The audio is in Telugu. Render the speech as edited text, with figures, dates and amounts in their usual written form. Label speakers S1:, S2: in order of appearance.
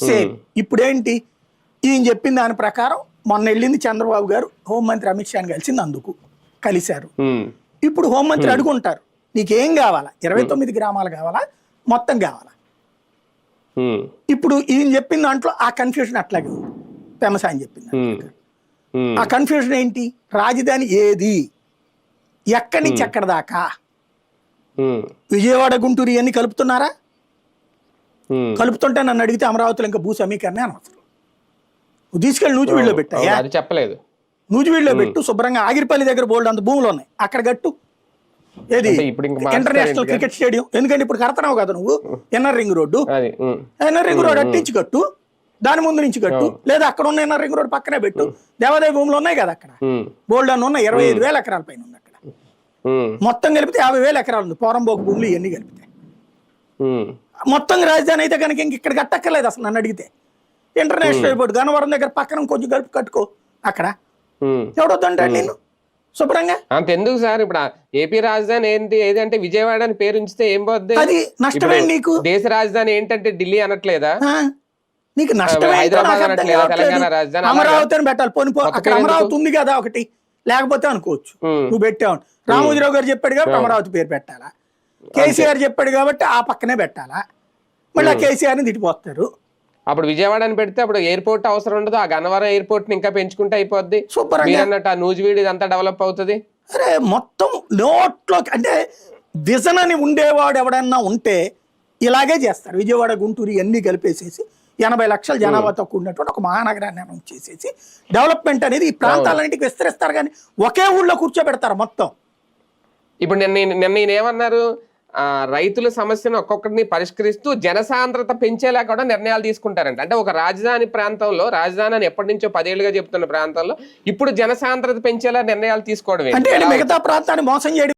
S1: సేమ్ ఇప్పుడేంటి ఈయన చెప్పిన దాని ప్రకారం మొన్న వెళ్ళింది చంద్రబాబు గారు హోంమంత్రి అమిత్ షాని కలిసింది, అందుకు కలిశారు. ఇప్పుడు హోంమంత్రి అడుగుంటారు నీకేం కావాలా, 29 గ్రామాలు కావాలా, మొత్తం కావాలా? ఇప్పుడు ఈయన చెప్పిన దాంట్లో ఆ కన్ఫ్యూజన్ అట్లాగే ఉంది. పెమసాని చెప్పింది ఆ కన్ఫ్యూజన్ ఏంటి, రాజధాని ఏది, ఎక్కడి నుంచి ఎక్కడి దాకా, విజయవాడ గుంటూరు ఇవన్నీ కలుపుతున్నారా? కలుపుతుంటే నన్ను అడిగితే అమరావతిలో ఇంకా భూ సమీకరణ అనవసరం, నువ్వు తీసుకెళ్ళి నూజివీడులో పెట్టాయా,
S2: చెప్పలేదు,
S1: నూజివీడులో పెట్టు, శుభ్రంగా ఆగిరిపల్లి దగ్గర బోల్డ్ అంత భూములు ఉన్నాయి అక్కడ కట్టు. ఏది ఇంటర్నేషనల్ క్రికెట్ స్టేడియం, ఎందుకంటే ఇప్పుడు కడతావు కదా నువ్వు NR ring road, NR ring road అట్టించి కట్టు, దాని ముందు నుంచి కట్టు, లేదా అక్కడ ఉన్న ఎన్ఆర్ రింగ్ రోడ్ పక్కనే పెట్టు. దేవాదాయ భూములు ఉన్నాయి కదా అక్కడ బోల్డ్ అని ఉన్నాయి, 25,000 ఎకరాల పైన ఉంది అక్కడ, మొత్తం కలిపితే 50,000 ఎకరాలు ఉంది పోరంబోకు భూములు ఇవన్నీ కలిపితే. మొత్తం రాజధాని అయితే కనుక ఇంక ఇక్కడ కట్టక్కర్లేదు అసలు నన్ను అడిగితే. ఇంటర్నేషనల్ ఎయిర్పోర్ట్ గన్నవరం దగ్గర పక్కన కొంచెం కలిపి కట్టుకో అక్కడ, ఎవడొద్దంటాడు నేను శుభ్రంగా.
S2: అంతెందుకు సార్, ఇప్పుడు ఏపీ రాజధాని ఏంటి ఏదంటే విజయవాడ అని పేరు ఉంచితే ఏం పోద్ది,
S1: అది నష్టమే నీకు.
S2: దేశ రాజధాని ఏంటంటే ఢిల్లీ అనట్లేదా,
S1: నీకు నష్టమే.
S2: హైదరాబాద్ అనట్లేదా, తెలంగాణ రాజధాని
S1: అమరావతి అని పెట్టాలి, పోనీ అక్కడ అమరావతి ఉంది కదా ఒకటి, లేకపోతే అనుకోవచ్చు నువ్వు పెట్టావు. రామోజీరావు గారు చెప్పాడు కాబట్టి అమరావతి పేరు పెట్టాలా, కేసీఆర్ చెప్పాడు కాబట్టి ఆ పక్కనే పెట్టాలా, మళ్ళీ కేసీఆర్ ని తిట్టిపోతారు.
S2: అప్పుడు విజయవాడ అని పెడితే అప్పుడు ఎయిర్పోర్ట్ అవసరం ఉండదు, ఆ గన్నవరం ఎయిర్పోర్ట్ ని ఇంకా పెంచుకుంటే అయిపోద్ది, అన్నట్టు ఆ నూజివీడు ఇదంతా డెవలప్ అవుతుంది.
S1: అరే మొత్తం నోట్లో అంటే విజన్ అని ఉండేవాడు ఎవడన్నా ఉంటే ఇలాగే చేస్తారు. విజయవాడ గుంటూరు ఇవన్నీ కలిపేసేసి 80 లక్షల జనాభాతో కూడినటువంటి ఒక మహానగరాన్ని అనౌన్స్ చేసేసి డెవలప్మెంట్ అనేది ఈ ప్రాంతాలన్నింటికి విస్తరిస్తారు, కానీ ఒకే ఊళ్ళో కూర్చోబెడతారు మొత్తం.
S2: ఇప్పుడు నిన్న ఏమన్నారు, రైతుల సమస్యను ఒక్కొక్కటిని పరిష్కరిస్తూ జనసాంద్రత పెంచేలా కూడా నిర్ణయాలు తీసుకుంటారంట. అంటే ఒక రాజధాని ప్రాంతంలో, రాజధాని ఎప్పటి నుంచో 10 ఏళ్లుగా చెప్తున్న ప్రాంతంలో ఇప్పుడు జనసాంద్రత పెంచేలా నిర్ణయాలు తీసుకోవడం
S1: అంటే మిగతా ప్రాంతాన్ని మోసం చేయడం.